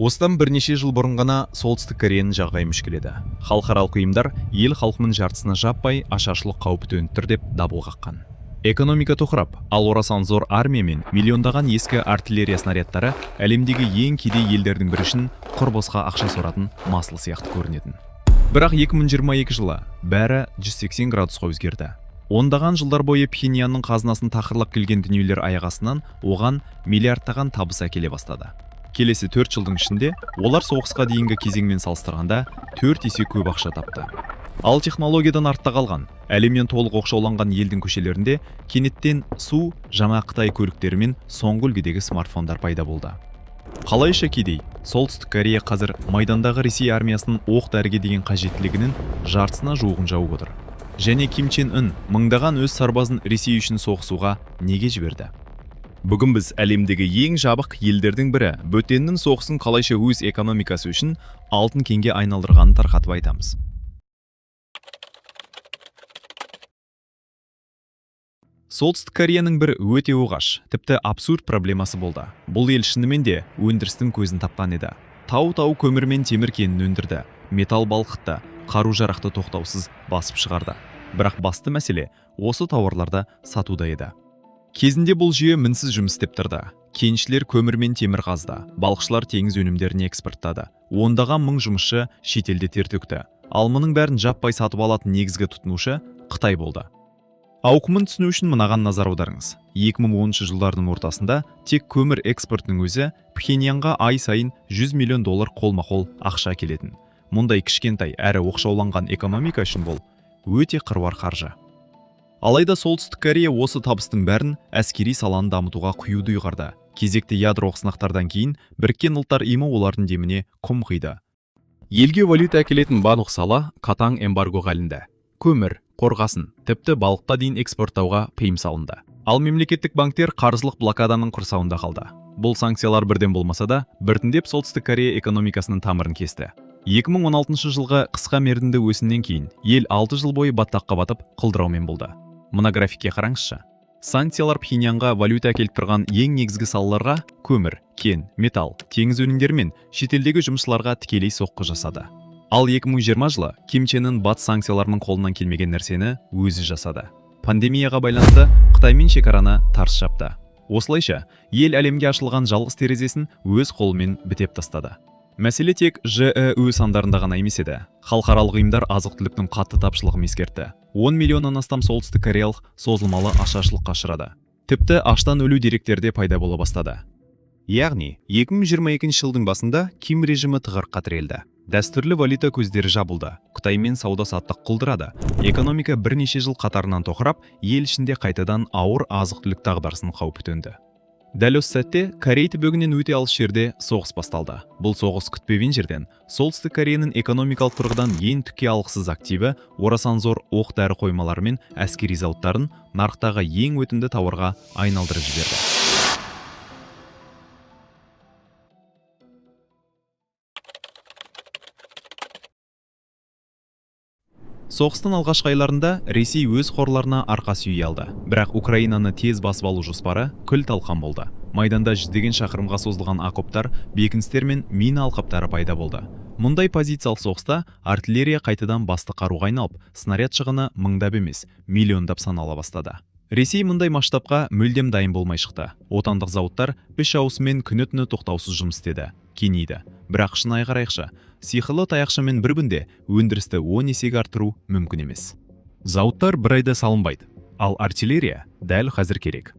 Осыдан бірнеше жыл бұрын ғана солтүстік Кореяның жағдайы мүшкіледі. Халықаралық ұйымдар ел халқының жартысына жаппай ашаршылық қаупі төніп тұр деп дабыл қаққан. Экономика тоқырап, ал орасан зор армия мен миллиондаған ескі артиллерия снарядтары әлемдегі ең кедей елдердің бірі үшін құр босқа ақша соратын масыл сияқты көрінетін. Бірақ 2022 жылы бәрі 180 градусқа өзгерді. Ондаған жылдар бойы Пхеньянның қазынасын тақырлап келген дүниелер аяқ астынан оған миллиардтаған табыс әкеле бастады. Келесі 4 жылдың ішінде олар соғысқа дейінгі кезеңмен салыстырғанда 4 есе көп ақша тапты. Ал технологиядан артта қалған, әлеммен толық оқшауланған елдің көшелерінде кенеттен су, жаңа Қытай көліктері мен соңғы үлгідегі смартфондар пайда болды. Қалайша кедей, солтүстік Корея қазір майдандағы Ресей армиясының оқ-дәріге деген қажеттілігінің жартысына жуығын жауып отыр. Және Ким Чен Ын мыңдаған өз сарбазын Ресей үшін соғысуға неге жіберді? Бүгін біз әлемдегі ең жабық елдердің бірі бөтеннің соғысын қалайша өз экономикасы үшін алтын кенге айналдырғанын тарқатып айтамыз. Солтүстік Кореяның бір өте оғаш, тіпті абсурд проблемасы болды. Бұл ел шынымен де өндірістің көзін тапқан еді. Тау-тау көмір мен темір кенін өндірді, металл балқытты, қару-жарақты тоқтаусыз басып шығарды. Бірақ басты мәселе осы тауарларды сатуда еді. Кезінде бұл жүйе мінсіз жұмыс істеп тұрды. Кеншілер көмір мен темір қазды, балықшылар теңіз өнімдерін экспорттады. Ондаған мың жұмысшы шетелде тер төкті. Ал мұның бәрін жаппай сатып алатын негізгі тұтынушы Қытай болды. Ауқымын түсіну үшін мынаған назар аударыңыз. 2010 жылдардың ортасында тек көмір экспортының өзі Пхеньянға ай сайын $100 миллион қолма-қол ақша келетін. Мұндай кішкентай әрі оқшауланған экономика үшін бұл өте қыруар қаржы. Алайда солтүстік Корея осы табыстың бәрін әскери саланы дамытуға құюды ұйғарды. Кезекті ядролық сынақтардан кейін Біріккен Ұлттар ұйымы олардың деміне құм құйды. Елге валюта әкелетін барлық сала қатаң эмбаргоға алынды. Көмір, қорғасын, тіпті балыққа дейін экспорттауға тыйым салынды. Ал мемлекеттік банктер қаржылық блокаданың құрсауында қалды. Бұл санкциялар бірден болмаса да, біртіндеп солтүстік Корея экономикасының тамырын кесті. 2016 жылғы қысқа мерзімді өсімнен кейін ел 6 жыл бойы баттаққа батып құлдыраумен болды. Мына графикке қараңызшы. Санкциялар Пхеньянға валюта әкеліп тұрған ең негізгі салаларға көмір, кен, металл, теңіз өнімдері мен шетелдегі жұмысшыларға тікелей соққы жасады. Ал 2020 жылы Ким Чен Ын батыс санкцияларының қолынан келмеген нәрсені өзі жасады. Пандемияға байланысты Қытаймен шекараны тарс жапты. Осылайша ел әлемге ашылған жалғыз терезесін өз қолымен бітеп тастады. Мәселе тек ЖЭУ сандарында ғана емес еді. Халықаралық ұйымдар азық-түліктің қатты тапшылығын ескертті. 10 миллионнан астам солтүстік кореялық созылмалы ашаршылыққа ұшырады. Тіпті аштан өлу деректері пайда бола бастады. Яғни 2022 жылдың басында Ким режимі тығырыққа тірелді. Дәстүрлі валюта көздері жабылды. Қытаймен сауда-саттық құлдырады. Экономика бірнеше жыл қатарынан тоқырап, ел ішінде қайтадан ауыр азық-түлік дағдарысының қаупі төнді. Дәл осы сәтте Корей түбегінен өте алыс жерде соғыс басталды. Бұл соғыс күтпеген жерден солтүстік Кореяның экономикалық тұрғыдан ең түкке алғысыз активі орасан зор оқ-дәрі қоймалары мен әскери зауыттарын нарықтағы ең өтімді тауарға айналдырып жіберді. Соғыстың алғашқы айларында Ресей өз қорларына арқа сүйей алды. Бірақ Украинаны тез басып алу жоспары күл-талқан болды. Майданда жүздеген шақырымға созылған окоптар, бекіністер мен мина алқаптары пайда болды. Мұндай позициялық соғыста артиллерия қайтадан басты қаруға айналып, снаряд шығыны мыңдап емес, миллиондап санала бастады. Ресей мұндай масштабқа мүлдем дайын болмай шықты. Отандық зауыттар үш ауысымен күні-түні тоқтаусыз жұмыс істеді, кеңейді. Бірақ шынайы қарайықшы, сиқырлы таяқшамен бір күнде өндірісті 10 есеге арттыру мүмкін емес. Зауыттар бір айда салынбайды, ал артиллерия дәл қазір керек.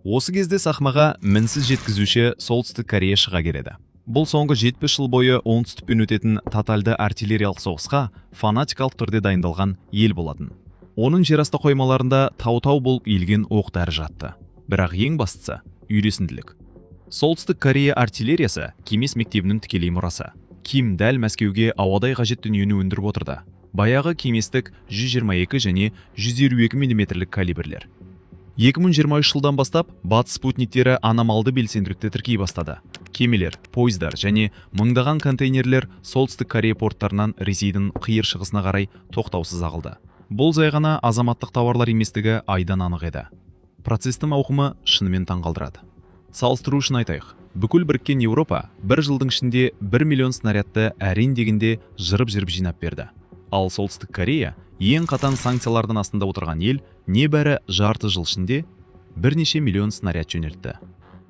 Осы кезде сахнаға мінсіз жеткізуші солтүстік Корея шыға келеді. Бұл соңғы 70 жыл бойы оңтүстікпен өтетін тотальды артиллериялық соғысқа фанатикалық түрде дайындалған ел болатын. Оның жерасты қоймаларында тау-тау болып иілген оқ-дәрі жатты. Бірақ ең бастысы үйресімділік. Солтүстік Корея артиллериясы кеңес мектебінің тікелей мұрасы. Ким дәл Мәскеуге ауадай қажет дүниені өндіріп отырды. Баяғы кеңестік 122 және 152 мм калибрлер. 2023 жылдан бастап батыс спутниктері аномалды белсенділікті тіркей бастады. Кемелер, пойыздар және мыңдаған контейнерлер солтүстік Корея порттарынан Ресейдің қиыр шығысына қарай тоқтаусыз ағылды. Бұл жай ғана азаматтық тауарлар еместігі айдан анық еді. Процестің ауқымы шынымен таңғалдырады. Салыстыру үшін айтайық, бүкіл біріккен Еуропа бір жылдың ішінде 1 миллион снарядты әрең дегенде жырып-жырып жинап берді. Ал Солтүстік Корея ең қатаң санкциялардың астында отырған ел небәрі жарты жыл ішінде бірнеше миллион снаряд жөнелтті.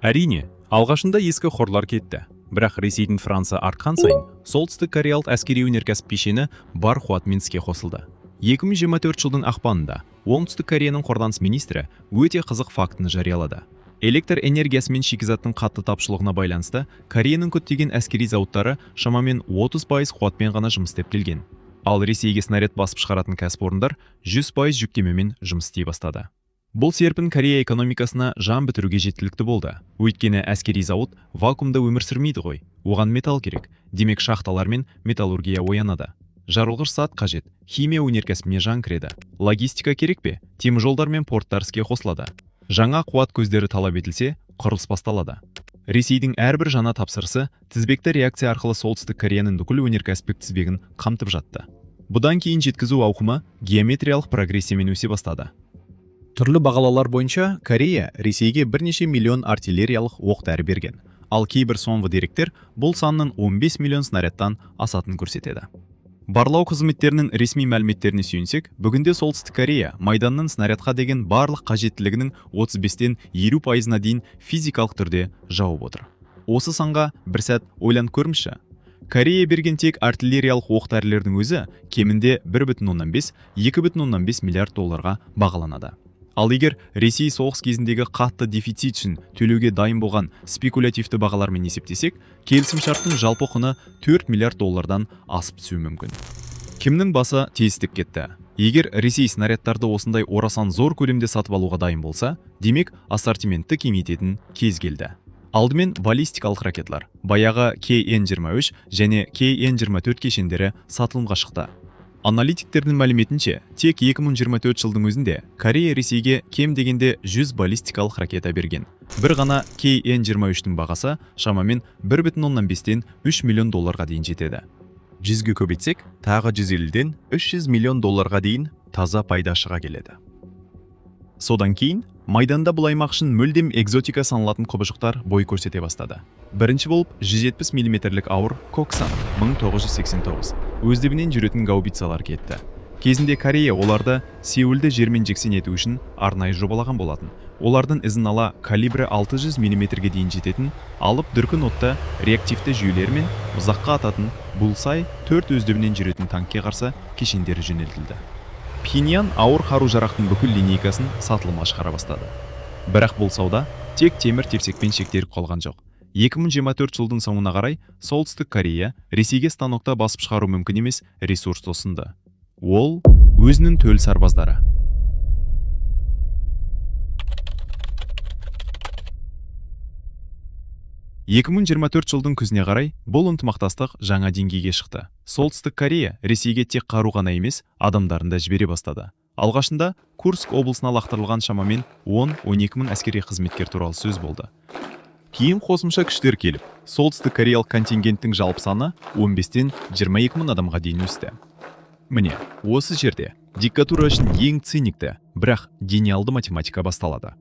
Әрине, алғашында ескі қорлар кетті. Бірақ Ресейдің Франция артқан сайын, Солтүстік Кореялық әскери өнеркәсіп кешені бар қуатымен іске қосылды. 2024 жылдың ақпанында Оңтүстік Кореяның қорғаныс министрі өте қызық фактыны жариялады. Электр энергиясы мен шикізаттың қатты тапшылығына байланысты Кореяның көптеген әскери зауыттары шамамен 30% қуатпен ғана жұмыс істеп келген. Ал Ресейге снаряд басып шығаратын кәсіпорындар 100% жүктемемен жұмыс істей бастады. Бұл серпін Корея экономикасына жан бітіруге жеткілікті болды. Өйткені әскери зауыт вакуумда өмір сүрмейді ғой. Оған металл керек. Демек шахталар мен металлургия оянады. Жарылғыш зат қажет. Химия өнеркәсібіне жан кіреді. Логистика керек пе? Теміржолдар мен порттар іске қосылады. Жаңа қуат көздері талап етілсе, құрылыс басталады. Ресейдің әрбір жаңа тапсырысы тізбекті реакция арқылы Солтүстік Кореяның бүкіл өнеркәсіптік тізбегін қамтып жатты. Бұдан кейін жеткізу ауқымы геометриялық прогрессиямен өсе бастады. Түрлі бағалаулар бойынша Корея Ресейге бірнеше миллион артиллериялық оқ-дәрі берген. Ал кейбір соңғы деректер бұл санның 15 миллион снарядтан асатын көрсетеді. Барлау қызметтерінің ресми мәліметтеріне сүйенсек, бүгінде Солтүстік Корея майданның снарядқа деген барлық қажеттілігінің 35-тен 50%-на дейін физикалық түрде жауып отыр. Осы санға бір сәт ойланып көріңізші. Корея берген тек артиллериялық оқ-дәрілердің өзі кемінде 1,5-2,5 миллиард долларға бағаланады. Ал егер Ресей соғыс кезіндегі қатты дефицит үшін төлеуге дайын болған спекулятивті бағалармен есептесек, келісімшарттың жалпы құны 4 миллиард доллардан асып түсуі мүмкін. Кімнің басы тесістеп кетті? Егер Ресей снарядтарды осындай орасан зор көлемде сатып алуға дайын болса, демек ассортиментті кеңейтетін кез келді. Алдымен баллистикалық ракетлар, баяғы KN-23 және KN-24 кешендері сатылымға шықты. Аналитиктердің мәліметінше, тек 2024 жылдың өзінде Корея Ресейге кем дегенде 100 баллистикалық ракета берген. Бір ғана KN-23-тің бағасы шамамен 1,5-тен 3 миллион долларға дейін жетеді. 100-ге көбейтсек, тағы 150-ден 300 миллион долларға дейін таза пайда шыға келеді. Содан кейін, майданда бұл аймақ үшін мүлдем экзотика саналатын құбыжықтар бой көрсете бастады. Бірінші болып 170 мм ауыр Коксан 1989 өздігінен жүретін гаубицалар кетті. Кезінде Корея оларды Сеулді жермен жексен ету үшін арнайы жобалаған болатын. Олардың ізін ала калибрі 600 мм-ге дейін жететін, алып дүркін отты реактивті жүйелер мен ұзаққа ататын Булсай 4 өздігінен жүретін танкке қарсы кешендері жөнелтілді. Пхеньян ауыр қару-жарақтың бүкіл линейкасын сатылымға шығара бастады. Бірақ бұл сауда тек темір-терсекпен шектеліп қалған жоқ. 2024 жылдың соңына қарай Солтүстік Корея Ресейге станокта басып шығару мүмкін емес ресурс ұсынды. Ол өзінің төл сарбаздары. жылдың күзіне қарай бұл ынтымақтастық жаңа деңгейге шықты. Солтүстік Корея Ресейге тек қару ғана емес, адамдарын да жібере бастады. Алғашында Курск облысына лақтырылған шамамен 10-12 мың әскери қызметкер туралы сөз болды. Кейін қосымша күштер келіп, Солтүстік Кореялық контингенттің жалпы саны 15-тен 22 мың адамға дейін өсті. Міне, осы жерде диктатура үшін ең циникті, бірақ гениалды математика басталады.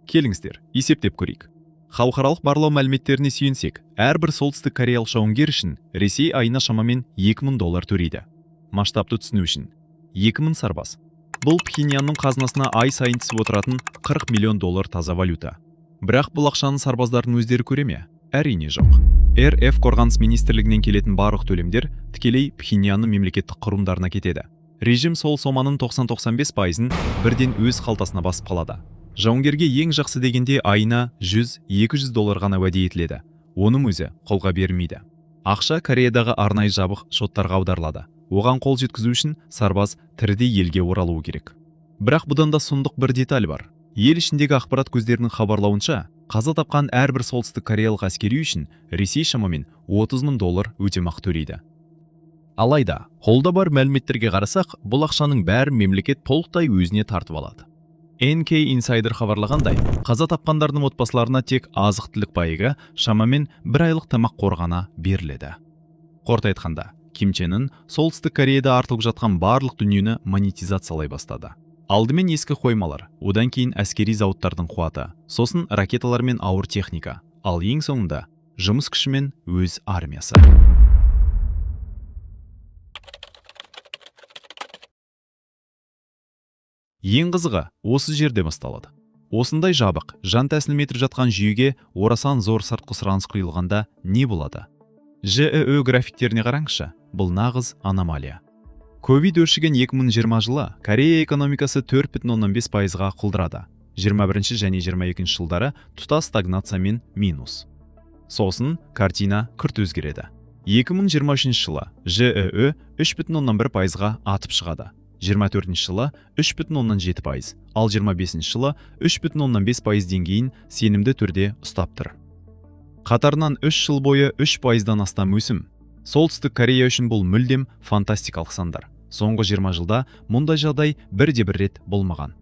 Келіңіздер, есептеп көрейік. Халықаралық барлау мәліметтеріне сүйенсек, әрбір Солтүстік Кореялық жауынгер үшін Ресей айына шамамен 2000 доллар төлейді. Масштабты түсіну үшін 2000 сарбаз. Бұл Пхеньянның қазынасына ай сайын түсіп отыратын 40 миллион доллар таза валюта. Бірақ бұл ақшаны сарбаздардың өздері көре ме? Әрине жоқ. РФ қорғаныс министрлігінен келетін барлық төлемдер тікелей Пхеньянның мемлекеттік құрылымдарына кетеді. Режим сол соманың 90-95%-ын бірден өз қалтасына басып қалады. Жауынгерге ең жақсы дегенде айына 100-200 доллар ғана уәде етіледі. Оның өзі қолға берілмейді. Ақша Кореядағы арнайы жабық шоттарға аударылады. Оған қол жеткізу үшін сарбаз тірідей елге оралуы керек. Бірақ бұдан да сұмдық бір деталь бар. Ел ішіндегі ақпарат көздерінің хабарлауынша, қаза тапқан әрбір Солтүстік Кореялық әскери үшін Ресей шамамен 30 мың доллар өтемақы төлейді. Алайда, қолда бар мәліметтерге қарасақ, бұл ақшаның бәрін мемлекет толықтай өзіне тартып алады. NK Insider хабарлағандай, қаза тапқандардың отбасыларына тек азық-түлік пайығы шамамен 1 айлық тамақ қорғана беріледі. Қорыта айтқанда, Ким Чен Ын Солтүстік Кореяда артылып жатқан барлық дүниені монетизациялай бастады. Алдымен ескі қоймалар, одан кейін әскери зауыттардың қуаты, сосын ракеталар мен ауыр техника, ал ең соңында жұмыс күші мен өз армиясы. Ең қызығы осы жерде басталады. Осындай жабық, жан тәсілім етіп жатқан жүйеге орасан зор сыртқы сұраныс құйылғанда не болады? ЖЭО графиктеріне қараңызшы, бұл нағыз аномалия. Ковид өршіген 2020 жылы Корея экономикасы 4,5%-ға құлдырады. 21 және 22 жылдары тұтас стагнация мен минус. Сосын картина күрт өзгереді. 2023 жылы ЖЭО 3,1%-ға атып шығады. 24 жылы 3,7%, ал 25 жылы 3,5% деңгейін сенімді түрде ұстап тұр. Қатарынан 3 жыл бойы 3%-дан астам өсім. Солтүстік Корея үшін бұл мүлдем фантастикалық сандар. Соңғы 20 жылда мұндай жағдай бірде-бір рет болмаған.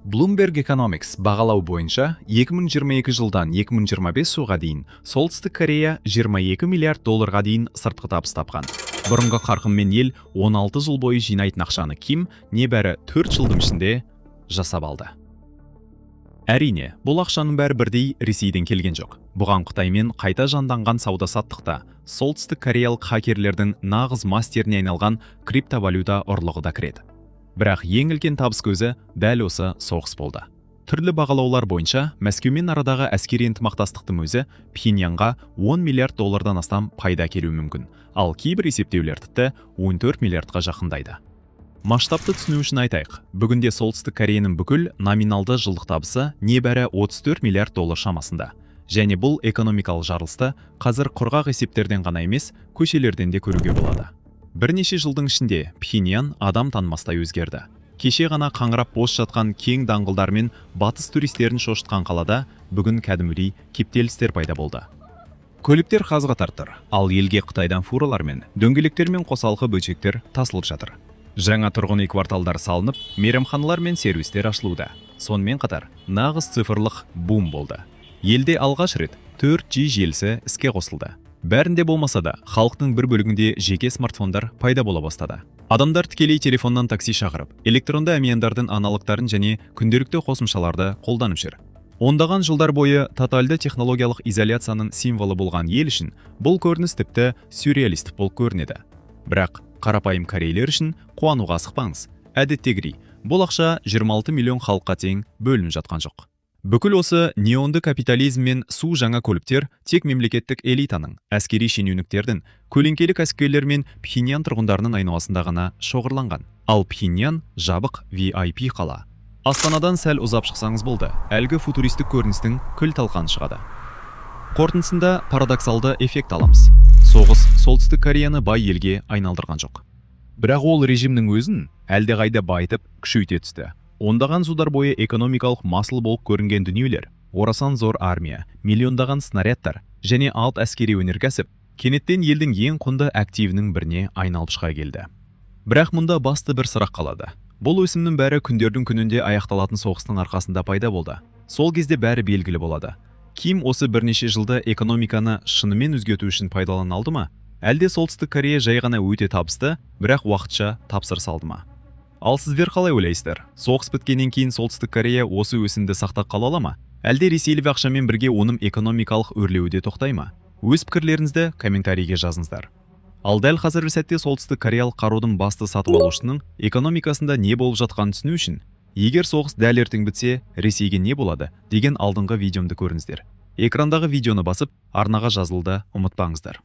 Bloomberg Economics бағалау бойынша 2022 жылдан 2025 жылға дейін Солтүстік Корея 22 миллиард долларға дейін сыртқы табыс тапқан. Бұрынғы қарқынмен ел 16 жыл бойы жинайтын ақшаны Ким небәрі 4 жылдың ішінде жасап алды. Әрине, бұл ақшаның бәрі бірдей Ресейден келген жоқ. Бұған Қытаймен қайта жанданған сауда-саттықта солтүстік кореялық хакерлердің нағыз мастеріне айналған криптовалюта ұрлығы да кіреді. Бірақ ең үлкен табыс көзі дәл осы соғыс болды. Түрлі бағалаулар бойынша Мәскеумен арадағы әскери ынтымақтастықтың өзі Пхеньянға 10 миллиард доллардан астам пайда әкелуі мүмкін, ал кейбір есептеулер тіпті 14 миллиардқа жақындайды. Масштабты түсіну үшін айтайық, бүгінде Солтүстік Кореяның бүкіл номиналды жылдық табысы небәрі 34 миллиард доллар шамасында. Және бұл экономикалық жарылысты қазір құрғақ есептерден ғана емес, көшелерден де көруге болады. Бірнеше жылдың ішінде Пхеньян адам танымастай өзгерді. Кеше ғана қаңырап бос жатқан кең даңғылдар мен батыс туристерін шошытқан қалада бүгін кәдімгідей кептелістер пайда болды. Көліктер қазға тартыр, ал елге Қытайдан фуралар мен дөңгелектермен қосалқы бөлшектер тасылып жатыр. Жаңа тұрғын үй кварталдар салынып, мейрамханалар мен сервистер ашылуда. Сонымен қатар, нағыз цифрлық бум болды. Елде алғаш рет 4G желісі іске қосылды. Бәрінде болмаса да, халықтың бір бөлігінде жеке смартфондар пайда бола бастады. Адамдар тікелей телефоннан такси шақырып, электронды әмияндардың аналогтарын және күнделікті қосымшаларды қолданып жүр. Ондаған жылдар бойы тотальды технологиялық изоляцияның символы болған ел үшін бұл көрініс тіпті сюрреалистік болып көрінеді. Бірақ қарапайым корейлер үшін қуануға асықпаңыз. Әдеттегідей, бұл ақша 26 миллион халыққа тең бөлініп жатқан жоқ. Бүкіл осы неонды капитализм мен су жаңа көліктер тек мемлекеттік элитаның, әскери шенеуніктердің, көлеңкелі кәсіпкерлер мен Пхеньян тұрғындарының айналасында ғана шоғырланған. Ал Пхеньян жабық VIP қала. Астанадан сәл ұзап шықсаңыз болды, әлгі футуристік көріністің күл талқаны шығады. Қорытындысында парадоксалды эффект аламыз. Соғыс Солтүстік Кореяны бай елге айналдырған жоқ. Бірақ ол режимнің өзін әлдеқайда байытып күшейте түсті. Ондаған жылдар бойы экономикалық масыл болып көрінген дүниелер, орасан зор армия, миллиондаған снарядтар және алт әскери өнеркәсіп кенеттен елдің ең құнды активінің біріне айналып шыға келді. Бірақ мұнда басты бір сұрақ қалады. Бұл өсімнің бәрі күндердің күнінде аяқталатын соғыстың арқасында пайда болды. Сол кезде бәрі белгілі болады. Ким осы бірнеше жылда экономиканы шынымен өзгерту үшін пайдалана алды ма? Әлде Солтүстік Корея жай ғана өте табысты, бірақ уақытша тапсырыс алды ма? Ал сіздер қалай ойлайсыздар? Соғыс біткеннен кейін Солтүстік Корея осы өсімді сақтап қала ала ма? Әлде ресейлік ақшамен бірге оның экономикалық өрлеуі де тоқтай ма? Өз пікірлеріңізді комментарийге жазыңыздар. Ал дәл қазіргі сәтте Солтүстік Кореялық қарудың басты сатып алушының экономикасында не болып жатқанын түсіну үшін, егер соғыс дәл ертең бітсе, Ресейге не болады деген алдыңғы видеомды көріңіздер. Экрандағы видеоны басып, арнаға жазылуды ұмытпаңыздар.